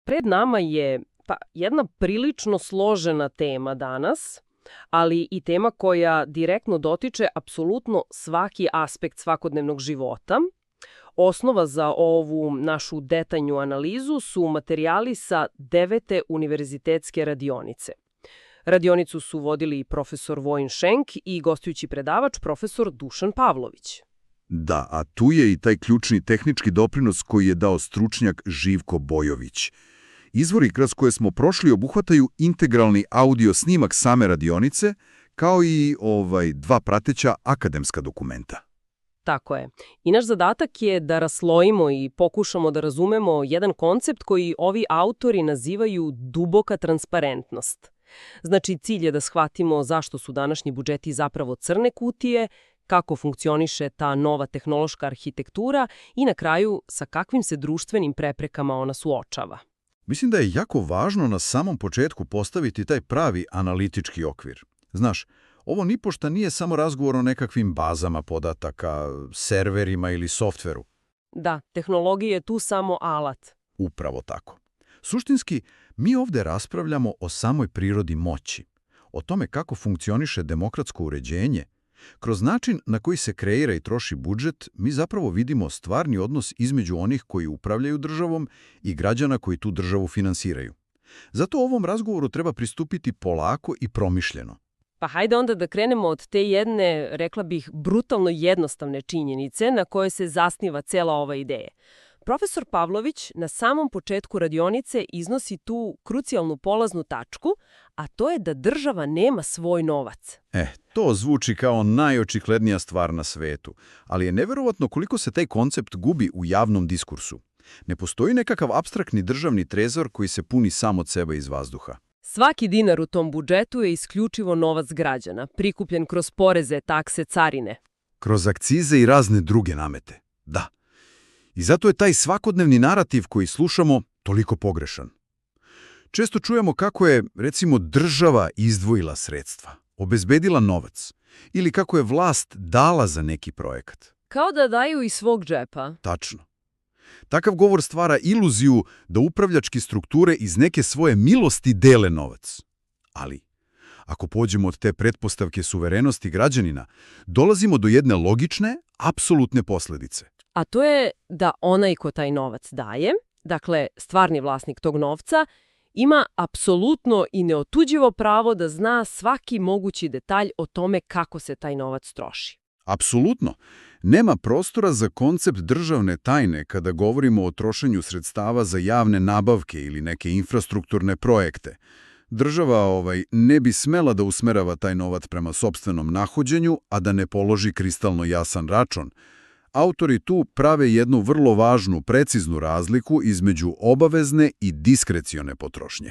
Pred nama je jedna prilično složena tema danas, ali i tema koja direktno dotiče apsolutno svaki aspekt svakodnevnog života. Osnova za ovu našu detaljnu analizu su materijali sa 9. univerzitetske radionice. Radionicu su vodili profesor Vojin Šenk i gostujući predavač profesor Dušan Pavlović. Da, a tu je i taj ključni tehnički doprinos koji je dao stručnjak Živko Bojović. Izvori kroz koje smo prošli obuhvataju integralni audio snimak same radionice, kao i dva prateća akademska dokumenta. Tako je. I naš zadatak je da raslojimo i pokušamo da razumemo jedan koncept koji ovi autori nazivaju duboka transparentnost. Znači, cilj je da shvatimo zašto su današnji budžeti zapravo crne kutije, kako funkcioniše ta nova tehnološka arhitektura i na kraju sa kakvim se društvenim preprekama ona suočava. Mislim da je jako važno na samom početku postaviti taj pravi analitički okvir. Znaš, ovo nipošta nije samo razgovor o nekakvim bazama podataka, serverima ili softveru. Da, tehnologija je tu samo alat. Upravo tako. Suštinski, mi ovdje raspravljamo o samoj prirodi moći, o tome kako funkcioniše demokratsko uređenje. Kroz način na koji se kreira i troši budžet, mi zapravo vidimo stvarni odnos između onih koji upravljaju državom i građana koji tu državu finansiraju. Zato ovom razgovoru treba pristupiti polako i promišljeno. Pa hajde onda da krenemo od te jedne, rekla bih, brutalno jednostavne činjenice na kojoj se zasniva cela ova ideja. Profesor Pavlović na samom početku radionice iznosi tu krucijalnu polaznu tačku, a to je da država nema svoj novac. To zvuči kao najočiglednija stvar na svetu, ali je neverovatno koliko se taj koncept gubi u javnom diskursu. Ne postoji nekakav apstraktni državni trezor koji se puni sam od sebe iz vazduha. Svaki dinar u tom budžetu je isključivo novac građana, prikupljen kroz poreze, takse, carine. Kroz akcize i razne druge namete. Da. I zato je taj svakodnevni narativ koji slušamo toliko pogrešan. Često čujemo kako je, recimo, država izdvojila sredstva, obezbedila novac, ili kako je vlast dala za neki projekat. Kao da daju iz svog džepa. Tačno. Takav govor stvara iluziju da upravljačke strukture iz neke svoje milosti dele novac. Ali, ako pođemo od te pretpostavke suverenosti građanina, dolazimo do jedne logične, apsolutne posljedice. A to je da onaj ko taj novac daje, dakle stvarni vlasnik tog novca, ima apsolutno i neotuđivo pravo da zna svaki mogući detalj o tome kako se taj novac troši. Apsolutno. Nema prostora za koncept državne tajne kada govorimo o trošenju sredstava za javne nabavke ili neke infrastrukturne projekte. Država ne bi smela da usmerava taj novac prema sopstvenom nahođenju, a da ne položi kristalno jasan račun. Autori tu prave jednu vrlo važnu, preciznu razliku između obavezne i diskrecione potrošnje.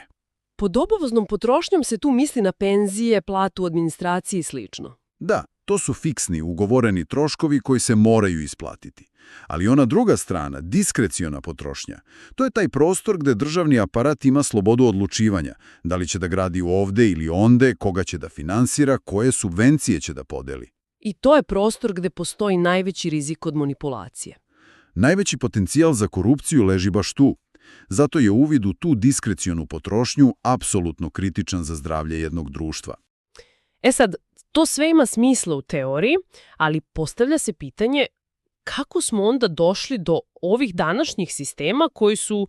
Pod obaveznom potrošnjom se tu misli na penzije, platu, administraciji i slično. Da, to su fiksni, ugovoreni troškovi koji se moraju isplatiti. Ali ona druga strana, diskreciona potrošnja, to je taj prostor gde državni aparat ima slobodu odlučivanja, da li će da gradi ovde ili onde, koga će da finansira, koje subvencije će da podeli. I to je prostor gde postoji najveći rizik od manipulacije. Najveći potencijal za korupciju leži baš tu. Zato je uvid u tu diskrecionu potrošnju apsolutno kritičan za zdravlje jednog društva. Sad, to sve ima smisla u teoriji, ali postavlja se pitanje kako smo onda došli do ovih današnjih sistema koji su,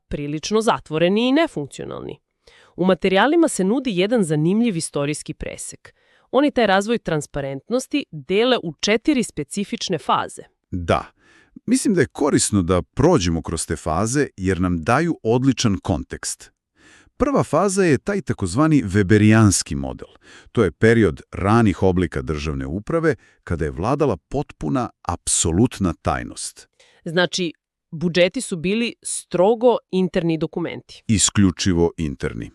prilično zatvoreni i nefunkcionalni. U materijalima se nudi jedan zanimljiv istorijski presek. Oni taj razvoj transparentnosti dele u 4 specifične faze. Da, mislim da je korisno da prođemo kroz te faze jer nam daju odličan kontekst. Prva faza je taj takozvani weberijanski model. To je period ranih oblika državne uprave kada je vladala potpuna, apsolutna tajnost. Znači, budžeti su bili strogo interni dokumenti. Isključivo interni.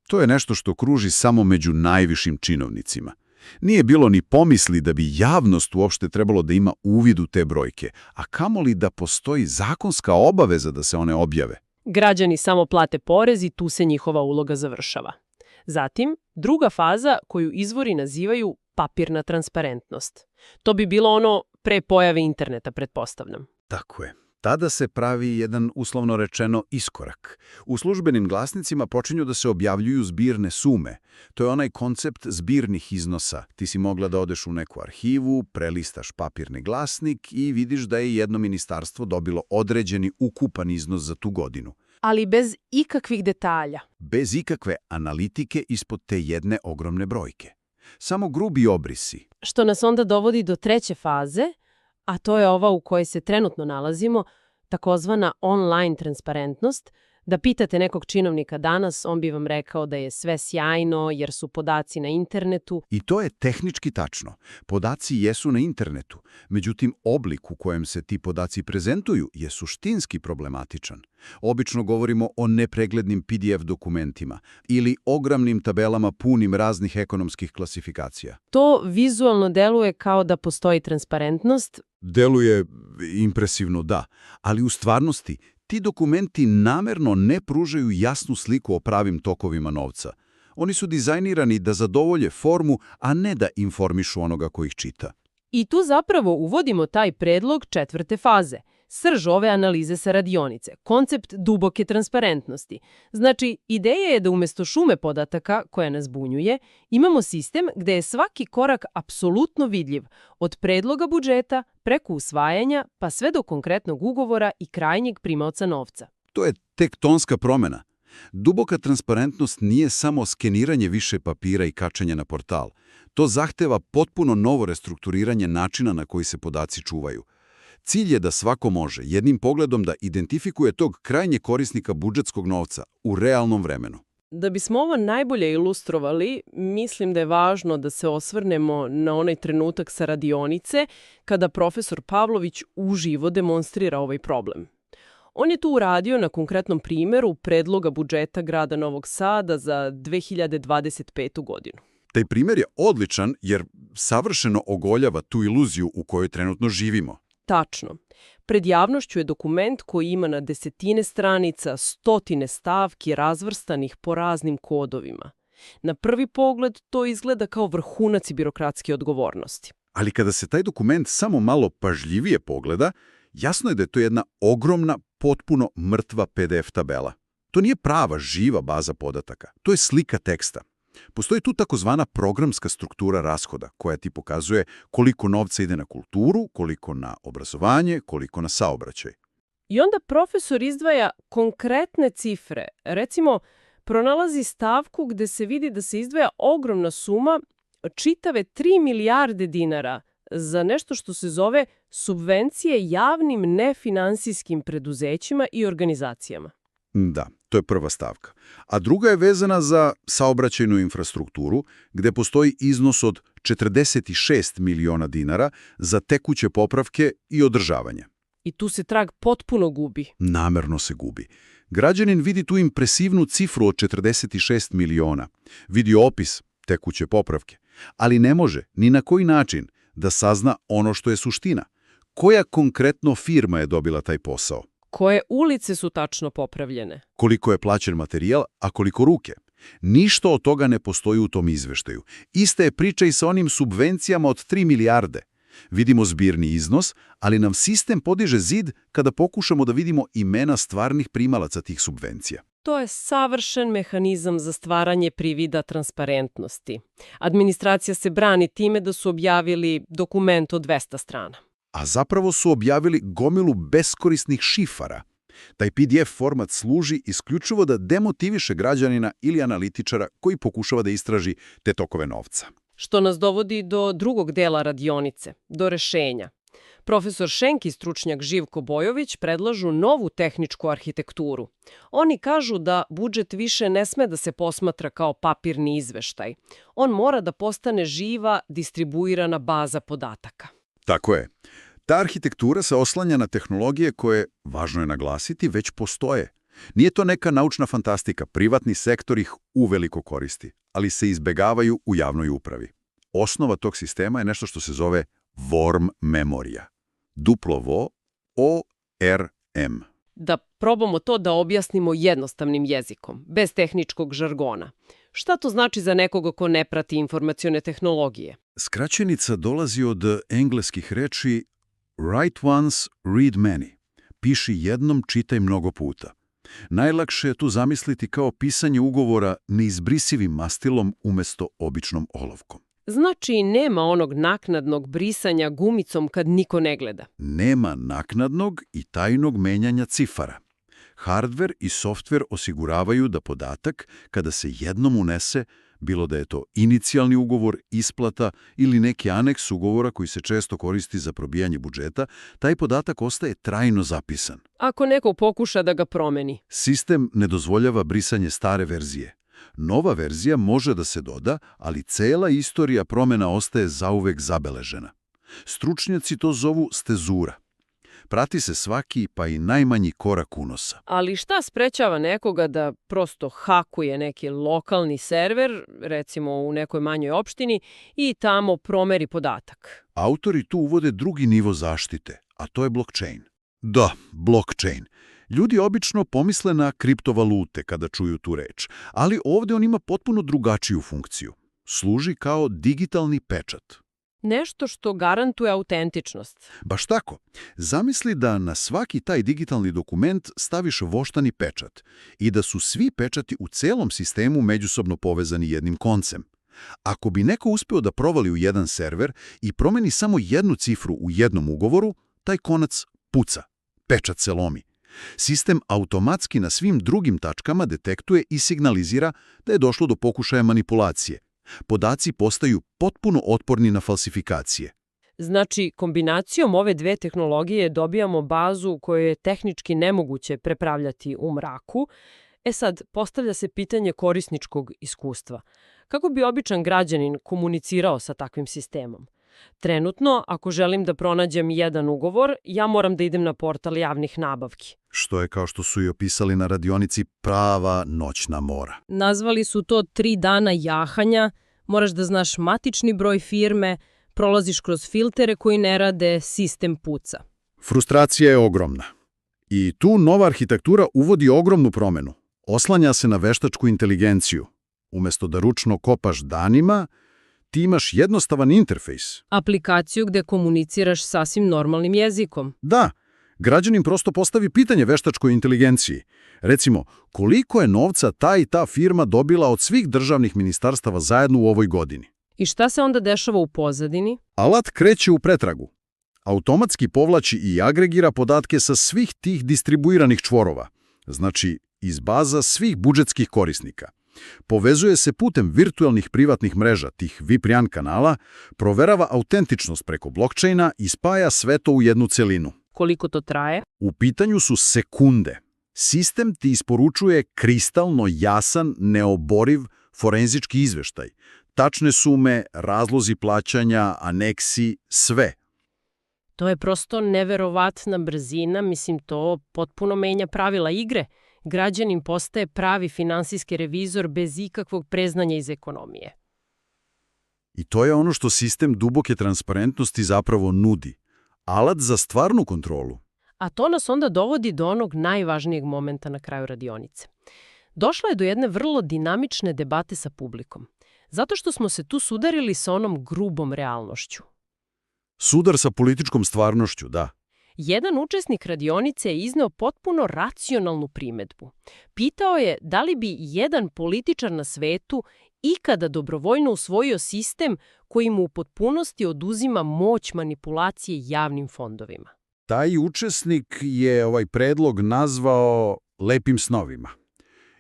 To je nešto što kruži samo među najvišim činovnicima. Nije bilo ni pomisli da bi javnost uopšte trebalo da ima uvid u te brojke, a kamoli da postoji zakonska obaveza da se one objave. Građani samo plate porez i tu se njihova uloga završava. Zatim, druga faza koju izvori nazivaju papirna transparentnost. To bi bilo ono pre pojave interneta, pretpostavljam. Tako je. Tada se pravi jedan, uslovno rečeno, iskorak. U službenim glasnicima počinju da se objavljuju zbirne sume. To je onaj koncept zbirnih iznosa. Ti si mogla da odeš u neku arhivu, prelistaš papirni glasnik i vidiš da je jedno ministarstvo dobilo određeni ukupan iznos za tu godinu. Ali bez ikakvih detalja. Bez ikakve analitike ispod te jedne ogromne brojke. Samo grubi obrisi. Što nas onda dovodi do treće faze, a to je ova u kojoj se trenutno nalazimo, takozvana online transparentnost. Da pitate nekog činovnika danas, on bi vam rekao da je sve sjajno jer su podaci na internetu. I to je tehnički tačno. Podaci jesu na internetu. Međutim, oblik u kojem se ti podaci prezentuju je suštinski problematičan. Obično govorimo o nepreglednim PDF dokumentima ili ogromnim tabelama punim raznih ekonomskih klasifikacija. To vizualno deluje kao da postoji transparentnost. Deluje impresivno, da, ali u stvarnosti ti dokumenti namerno ne pružaju jasnu sliku o pravim tokovima novca. Oni su dizajnirani da zadovolje formu, a ne da informišu onoga ko ih čita. I tu zapravo uvodimo taj predlog četvrte faze. Srž ove analize sa radionice, koncept duboke transparentnosti. Znači, ideja je da umjesto šume podataka koja nas bunjuje, imamo sistem gde je svaki korak apsolutno vidljiv, od predloga budžeta, preko usvajanja, pa sve do konkretnog ugovora i krajnjeg primaoca novca. To je tektonska promjena. Duboka transparentnost nije samo skeniranje više papira i kačenje na portal. To zahteva potpuno novo restrukturiranje načina na koji se podaci čuvaju. Cilj je da svako može jednim pogledom da identifikuje tog krajnjeg korisnika budžetskog novca u realnom vremenu. Da bismo ovo najbolje ilustrovali, mislim da je važno da se osvrnemo na onaj trenutak sa radionice kada profesor Pavlović uživo demonstrira ovaj problem. On je tu uradio na konkretnom primjeru predloga budžeta grada Novog Sada za 2025. godinu. Taj primjer je odličan jer savršeno ogoljava tu iluziju u kojoj trenutno živimo. Tačno. Pred javnošću je dokument koji ima na desetine stranica, stotine stavki razvrstanih po raznim kodovima. Na prvi pogled to izgleda kao vrhunac birokratske odgovornosti. Ali kada se taj dokument samo malo pažljivije pogleda, jasno je da je to jedna ogromna, potpuno mrtva PDF tabela. To nije prava, živa baza podataka. To je slika teksta. Postoji tu takozvana programska struktura rashoda koja ti pokazuje koliko novca ide na kulturu, koliko na obrazovanje, koliko na saobraćaj. I onda profesor izdvaja konkretne cifre. Recimo, pronalazi stavku gde se vidi da se izdvaja ogromna suma, čitave 3 milijarde dinara, za nešto što se zove subvencije javnim nefinansijskim preduzećima i organizacijama. Da, to je prva stavka. A druga je vezana za saobraćajnu infrastrukturu, gde postoji iznos od 46 miliona dinara za tekuće popravke i održavanje. I tu se trag potpuno gubi. Namerno se gubi. Građanin vidi tu impresivnu cifru od 46 miliona. Vidi opis tekuće popravke, ali ne može ni na koji način da sazna ono što je suština. Koja konkretno firma je dobila taj posao? Koje ulice su tačno popravljene? Koliko je plaćen materijal, a koliko ruke? Ništa od toga ne postoji u tom izveštaju. Ista je priča i sa onim subvencijama od 3 milijarde. Vidimo zbirni iznos, ali nam sistem podiže zid kada pokušamo da vidimo imena stvarnih primalaca tih subvencija. To je savršen mehanizam za stvaranje privida transparentnosti. Administracija se brani time da su objavili dokument od 200 strana. A zapravo su objavili gomilu beskorisnih šifara. Taj PDF format služi isključivo da demotiviše građanina ili analitičara koji pokušava da istraži te tokove novca. Što nas dovodi do drugog dela radionice, do rešenja. Profesor Šenk i stručnjak Živko Bojović predlažu novu tehničku arhitekturu. Oni kažu da budžet više ne sme da se posmatra kao papirni izveštaj. On mora da postane živa, distribuirana baza podataka. Tako je. Ta arhitektura se oslanja na tehnologije koje, važno je naglasiti, već postoje. Nije to neka naučna fantastika, privatni sektor ih uveliko koristi, ali se izbegavaju u javnoj upravi. Osnova tog sistema je nešto što se zove worm memorija. Duplo O-R-M. Da probamo to da objasnimo jednostavnim jezikom, bez tehničkog žargona. Šta to znači za nekoga ko ne prati informacione tehnologije? Skraćenica dolazi od engleskih reči write once, read many. piši jednom, čitaj mnogo puta. Najlakše je tu zamisliti kao pisanje ugovora neizbrisivim mastilom umjesto običnom olovkom. Znači, nema onog naknadnog brisanja gumicom kad niko ne gleda. Nema naknadnog i tajnog menjanja cifara. Hardver i softver osiguravaju da podatak, kada se jednom unese, bilo da je to inicijalni ugovor, isplata ili neki aneks ugovora koji se često koristi za probijanje budžeta, taj podatak ostaje trajno zapisan. Ako neko pokuša da ga promeni. Sistem ne dozvoljava brisanje stare verzije. Nova verzija može da se doda, ali cela istorija promjena ostaje zauvek zabeležena. Stručnjaci to zovu stezura. Prati se svaki, pa i najmanji korak unosa. Ali šta sprečava nekoga da prosto hakuje neki lokalni server, recimo u nekoj manjoj opštini, i tamo promeri podatak? Autori tu uvode drugi nivo zaštite, a to je blockchain. Da, blockchain. Ljudi obično pomisle na kriptovalute kada čuju tu reč, ali ovdje on ima potpuno drugačiju funkciju. Služi kao digitalni pečat. Nešto što garantuje autentičnost. Baš tako. Zamisli da na svaki taj digitalni dokument staviš voštani pečat i da su svi pečati u celom sistemu međusobno povezani jednim koncem. Ako bi neko uspeo da provali u jedan server i promeni samo jednu cifru u jednom ugovoru, taj konac puca. Pečat se lomi. Sistem automatski na svim drugim tačkama detektuje i signalizira da je došlo do pokušaja manipulacije. Podaci postaju potpuno otporni na falsifikacije. Znači, kombinacijom ove dve tehnologije dobijamo bazu koju je tehnički nemoguće prepravljati u mraku. Sad, postavlja se pitanje korisničkog iskustva. Kako bi običan građanin komunicirao sa takvim sistemom? Trenutno, ako želim da pronađem jedan ugovor, ja moram da idem na portal javnih nabavki. Što je, kao što su i opisali na radionici, prava noćna mora. Nazvali su to 3 dana jahanja, moraš da znaš matični broj firme, prolaziš kroz filtere koji ne rade, sistem puca. Frustracija je ogromna. I tu nova arhitektura uvodi ogromnu promjenu. Oslanja se na veštačku inteligenciju. Umjesto da ručno kopaš danima, ti imaš jednostavan interfejs. Aplikaciju gde komuniciraš sasvim normalnim jezikom. Da, građanin prosto postavi pitanje veštačkoj inteligenciji. Recimo, koliko je novca ta i ta firma dobila od svih državnih ministarstava zajedno u ovoj godini? I šta se onda dešava u pozadini? Alat kreće u pretragu. Automatski povlači i agregira podatke sa svih tih distribuiranih čvorova, znači iz baza svih budžetskih korisnika. Povezuje se putem virtualnih privatnih mreža, tih VPN kanala, proverava autentičnost preko blockchaina i spaja sve to u jednu celinu. Koliko to traje? U pitanju su sekunde. Sistem ti isporučuje kristalno jasan, neoboriv forenzički izveštaj. Tačne sume, razlozi plaćanja, aneksi, sve. To je prosto neverovatna brzina, mislim, to potpuno menja pravila igre. Građanin postaje pravi finansijski revizor bez ikakvog preznanja iz ekonomije. I to je ono što sistem duboke transparentnosti zapravo nudi. Alat za stvarnu kontrolu. A to nas onda dovodi do onog najvažnijeg momenta na kraju radionice. Došlo je do jedne vrlo dinamične debate sa publikom. Zato što smo se tu sudarili sa onom grubom realnošću. Sudar sa političkom stvarnošću, da. Jedan učesnik radionice je izneo potpuno racionalnu primedbu. Pitao je da li bi jedan političar na svetu ikada dobrovoljno usvojio sistem koji mu u potpunosti oduzima moć manipulacije javnim fondovima. Taj učesnik je ovaj predlog nazvao lepim snovima.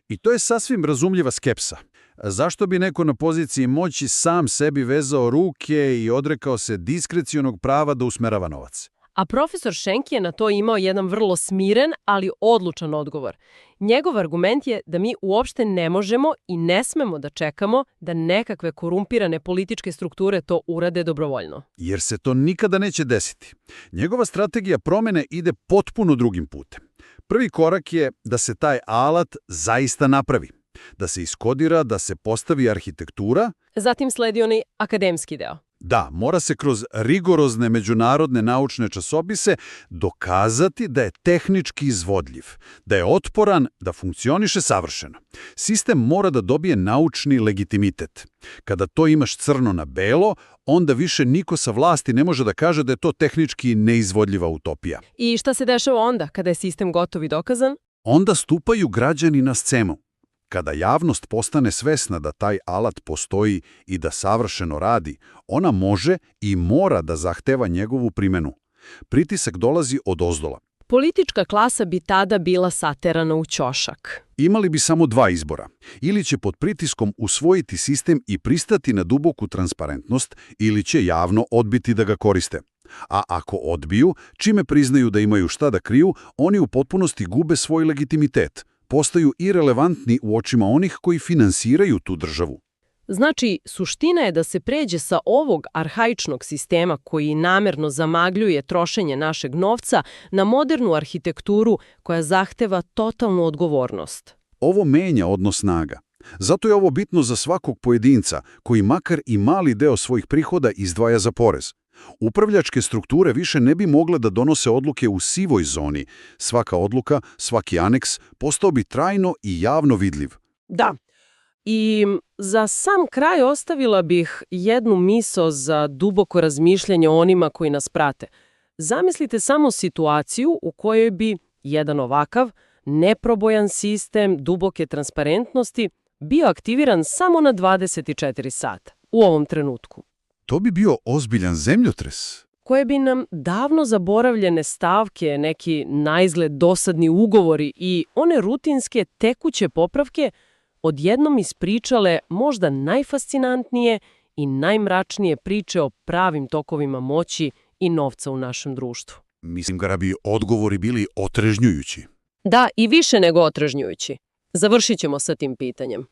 I to je sasvim razumljiva skepsa. Zašto bi neko na poziciji moći sam sebi vezao ruke i odrekao se diskrecionog prava da usmerava novac? A profesor Schenk je na to imao jedan vrlo smiren, ali odlučan odgovor. Njegov argument je da mi uopšte ne možemo i ne smemo da čekamo da nekakve korumpirane političke strukture to urade dobrovoljno. Jer se to nikada neće desiti. Njegova strategija promjene ide potpuno drugim putem. Prvi korak je da se taj alat zaista napravi. Da se iskodira, da se postavi arhitektura. Zatim sledi onaj akademski deo. Da, mora se kroz rigorozne međunarodne naučne časopise dokazati da je tehnički izvodljiv, da je otporan, da funkcioniše savršeno. Sistem mora da dobije naučni legitimitet. Kada to imaš crno na belo, onda više niko sa vlasti ne može da kaže da je to tehnički neizvodljiva utopija. I šta se dešava onda, kada je sistem gotov i dokazan? Onda stupaju građani na scenu. Kada javnost postane svesna da taj alat postoji i da savršeno radi, ona može i mora da zahteva njegovu primenu. Pritisak dolazi odozdola. Politička klasa bi tada bila saterana u ćošak. Imali bi samo dva izbora. Ili će pod pritiskom usvojiti sistem i pristati na duboku transparentnost, ili će javno odbiti da ga koriste. A ako odbiju, čime priznaju da imaju šta da kriju, oni u potpunosti gube svoj legitimitet. Postaju irelevantni u očima onih koji finansiraju tu državu. Znači, suština je da se pređe sa ovog arhaičnog sistema koji namerno zamagljuje trošenje našeg novca na modernu arhitekturu koja zahteva totalnu odgovornost. Ovo menja odnos snaga. Zato je ovo bitno za svakog pojedinca koji makar i mali deo svojih prihoda izdvaja za porez. Upravljačke strukture više ne bi mogle da donose odluke u sivoj zoni. Svaka odluka, svaki aneks postao bi trajno i javno vidljiv. Da. I za sam kraj ostavila bih jednu misao za duboko razmišljanje o onima koji nas prate. Zamislite samo situaciju u kojoj bi jedan ovakav neprobojan sistem duboke transparentnosti bio aktiviran samo na 24 sata u ovom trenutku. To bi bio ozbiljan zemljotres. Koje bi nam davno zaboravljene stavke, neki naizgled dosadni ugovori i one rutinske tekuće popravke odjednom ispričale možda najfascinantnije i najmračnije priče o pravim tokovima moći i novca u našem društvu. Mislim da bi odgovori bili otrežnjujući. Da, i više nego otrežnjujući. Završit ćemo sa tim pitanjem.